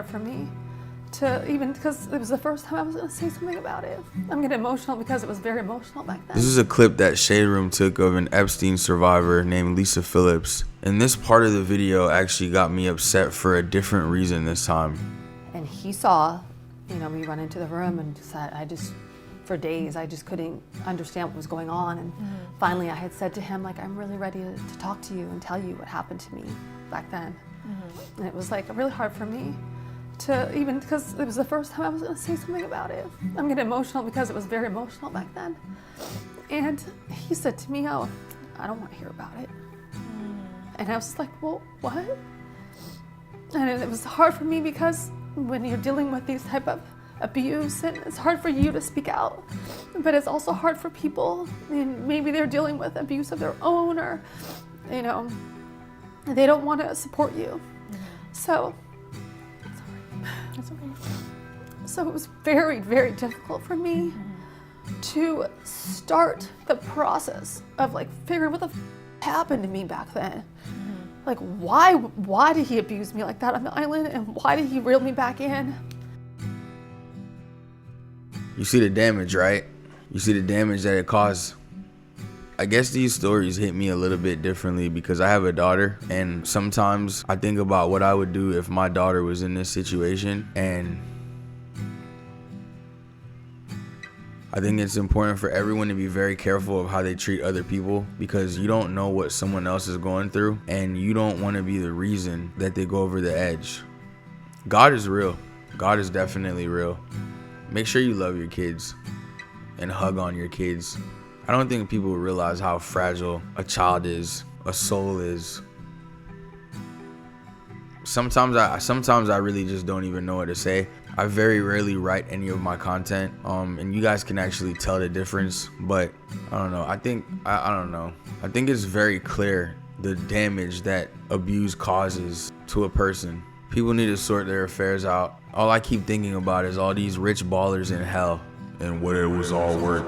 for me to even, because it was the first time I was going to say something about it. I'm getting emotional because it was very emotional back then. This is a clip that Shade Room took of an Epstein survivor named Phillips. And this part of the video actually got me upset for a different reason this time. And he saw, me run into the room and said, for days, I just couldn't understand what was going on. And finally I had said to him, like, I'm really ready to talk to you and tell you what happened to me back then. And it was like really hard for me to even, because it was the first time I was going to say something about it. I'm getting emotional because it was very emotional back then. And he said to me, oh, I don't want to hear about it. And I was like, well, what? And it was hard for me because when you're dealing with these type of abuse, and it's hard for you to speak out, but it's also hard for people, and maybe they're dealing with abuse of their own, or, they don't want to support you. So, That's okay. So it was very, very difficult for me to start the process of like figuring what the happened to me back then. Like why did he abuse me like that on the island, and why did he reel me back in? You see the damage, right? You see the damage that it caused. I guess these stories hit me a little bit differently because I have a daughter, and sometimes I think about what I would do if my daughter was in this situation. And I think it's important for everyone to be very careful of how they treat other people, because you don't know what someone else is going through, and you don't want to be the reason that they go over the edge. God is real. God is definitely real. Make sure you love your kids and hug on your kids. I don't think people realize how fragile a child is, a soul is. Sometimes I really just don't even know what to say. I very rarely write any of my content, and you guys can actually tell the difference. But I don't know. I don't know. I think it's very clear the damage that abuse causes to a person. People need to sort their affairs out. All I keep thinking about is all these rich ballers in hell and what it was all worth.